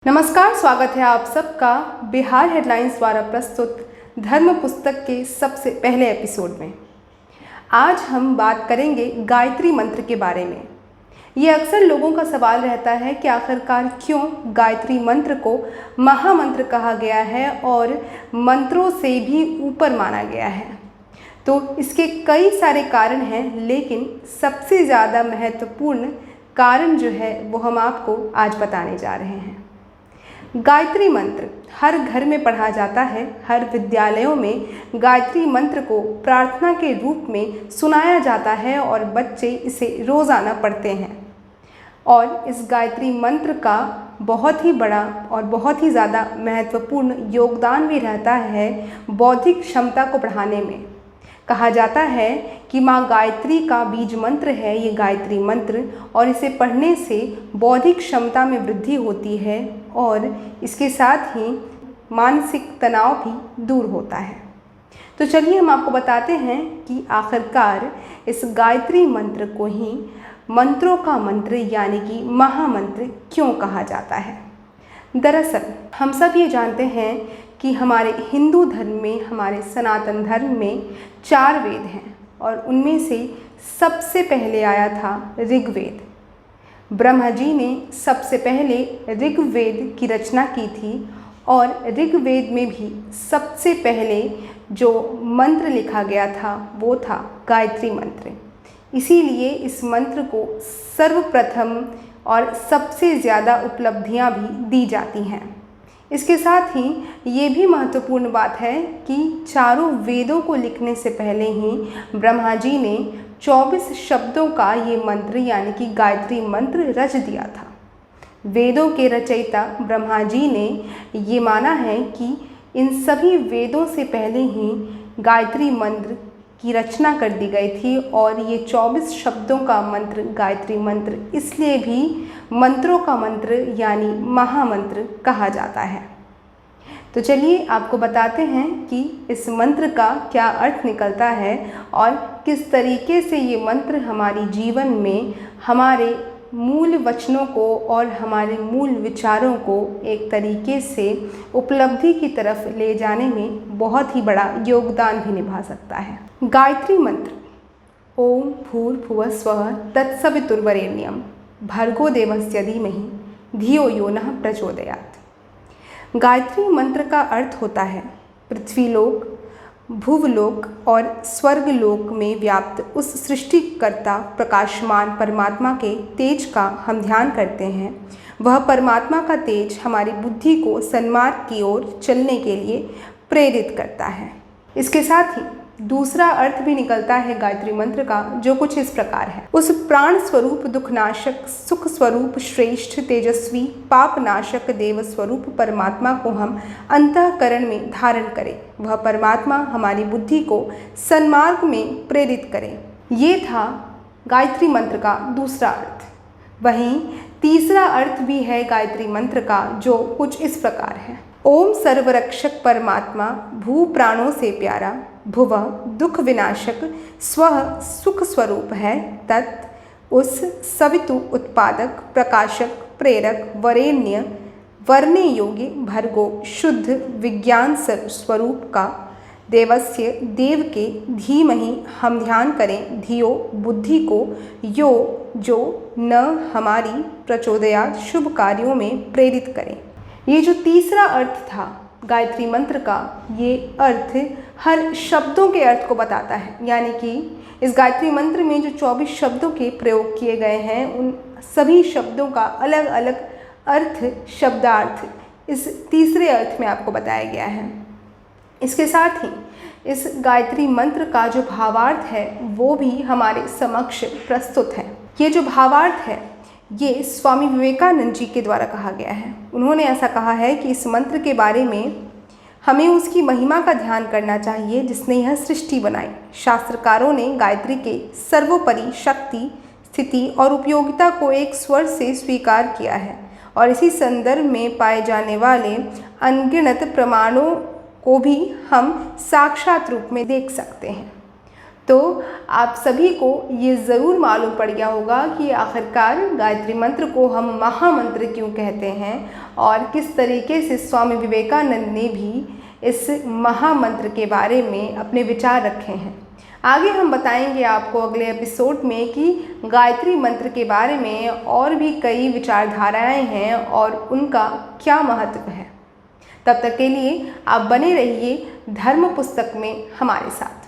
नमस्कार, स्वागत है आप सबका बिहार हेडलाइंस द्वारा प्रस्तुत धर्म पुस्तक के सबसे पहले एपिसोड में। आज हम बात करेंगे गायत्री मंत्र के बारे में। ये अक्सर लोगों का सवाल रहता है कि आखिरकार क्यों गायत्री मंत्र को महामंत्र कहा गया है और मंत्रों से भी ऊपर माना गया है। तो इसके कई सारे कारण हैं, लेकिन सबसे ज़्यादा महत्वपूर्ण कारण जो है वो हम आपको आज बताने जा रहे हैं। गायत्री मंत्र हर घर में पढ़ा जाता है। हर विद्यालयों में गायत्री मंत्र को प्रार्थना के रूप में सुनाया जाता है और बच्चे इसे रोज़ाना पढ़ते हैं। और इस गायत्री मंत्र का बहुत ही बड़ा और बहुत ही ज़्यादा महत्वपूर्ण योगदान भी रहता है बौद्धिक क्षमता को बढ़ाने में। कहा जाता है कि माँ गायत्री का बीज मंत्र है ये गायत्री मंत्र, और इसे पढ़ने से बौद्धिक क्षमता में वृद्धि होती है और इसके साथ ही मानसिक तनाव भी दूर होता है। तो चलिए हम आपको बताते हैं कि आखिरकार इस गायत्री मंत्र को ही मंत्रों का मंत्र यानी कि महामंत्र क्यों कहा जाता है। दरअसल हम सब ये जानते हैं कि हमारे हिंदू धर्म में, हमारे सनातन धर्म में 4 वेद हैं और उनमें से सबसे पहले आया था ऋग्वेद। ब्रह्मा जी ने सबसे पहले ऋग्वेद की रचना की थी और ऋग्वेद में भी सबसे पहले जो मंत्र लिखा गया था वो था गायत्री मंत्र। इसीलिए इस मंत्र को सर्वप्रथम और सबसे ज़्यादा उपलब्धियां भी दी जाती हैं। इसके साथ ही ये भी महत्वपूर्ण बात है कि चारों वेदों को लिखने से पहले ही ब्रह्मा जी ने 24 शब्दों का ये मंत्र यानी कि गायत्री मंत्र रच दिया था। वेदों के रचयिता ब्रह्मा जी ने ये माना है कि इन सभी वेदों से पहले ही गायत्री मंत्र की रचना कर दी गई थी और ये 24 शब्दों का मंत्र गायत्री मंत्र इसलिए भी मंत्रों का मंत्र यानी महामंत्र कहा जाता है। तो चलिए आपको बताते हैं कि इस मंत्र का क्या अर्थ निकलता है और किस तरीके से ये मंत्र हमारे जीवन में हमारे मूल वचनों को और हमारे मूल विचारों को एक तरीके से उपलब्धि की तरफ ले जाने में बहुत ही बड़ा योगदान भी निभा सकता है। गायत्री मंत्र ओम भूर्भुवः स्वः तत्सवितुर्वरेण्यं भर्गो देवस्य धीमहि धियो यो नः प्रचोदयात्। गायत्री मंत्र का अर्थ होता है पृथ्वीलोक, भुवलोक और स्वर्गलोक में व्याप्त उस सृष्टिकर्ता प्रकाशमान परमात्मा के तेज का हम ध्यान करते हैं। वह परमात्मा का तेज हमारी बुद्धि को सन्मार्ग की ओर चलने के लिए प्रेरित करता है। इसके साथ ही दूसरा अर्थ भी निकलता है गायत्री मंत्र का, जो कुछ इस प्रकार है। उस प्राण स्वरूप दुखनाशक सुख स्वरूप श्रेष्ठ तेजस्वी पापनाशक देव स्वरूप परमात्मा को हम अंतःकरण में धारण करें। वह परमात्मा हमारी बुद्धि को सन्मार्ग में प्रेरित करे। ये था गायत्री मंत्र का दूसरा अर्थ। वहीं तीसरा अर्थ भी है गायत्री मंत्र का, जो कुछ इस प्रकार है। ओम सर्वरक्षक परमात्मा भू प्राणों से प्यारा, भुव दुख विनाशक स्वः सुख स्वरूप है, तत् उस सवितु उत्पादक प्रकाशक प्रेरक वरेण्य वर्ण्य योगी भर्गो शुद्ध विज्ञान स्वरूप का देवस्य देव के धीमहि हम ध्यान करें धियो बुद्धि को यो जो न हमारी प्रचोदयात् शुभ कार्यों में प्रेरित करें। ये जो तीसरा अर्थ था गायत्री मंत्र का, ये अर्थ हर शब्दों के अर्थ को बताता है। यानी कि इस गायत्री मंत्र में जो 24 शब्दों के प्रयोग किए गए हैं उन सभी शब्दों का अलग अलग अर्थ, शब्दार्थ इस तीसरे अर्थ में आपको बताया गया है। इसके साथ ही इस गायत्री मंत्र का जो भावार्थ है वो भी हमारे समक्ष प्रस्तुत है। ये जो भावार्थ है ये स्वामी विवेकानंद जी के द्वारा कहा गया है। उन्होंने ऐसा कहा है कि इस मंत्र के बारे में हमें उसकी महिमा का ध्यान करना चाहिए जिसने यह सृष्टि बनाई। शास्त्रकारों ने गायत्री के सर्वोपरि शक्ति, स्थिति और उपयोगिता को एक स्वर से स्वीकार किया है और इसी संदर्भ में पाए जाने वाले अनगिनत प्रमाणों को भी हम साक्षात रूप में देख सकते हैं। तो आप सभी को ये ज़रूर मालूम पड़ गया होगा कि आखिरकार गायत्री मंत्र को हम महामंत्र क्यों कहते हैं और किस तरीके से स्वामी विवेकानंद ने भी इस महामंत्र के बारे में अपने विचार रखे हैं। आगे हम बताएंगे आपको अगले एपिसोड में कि गायत्री मंत्र के बारे में और भी कई विचारधाराएं हैं और उनका क्या महत्व है। तब तक के लिए आप बने रहिए धर्म पुस्तक में हमारे साथ।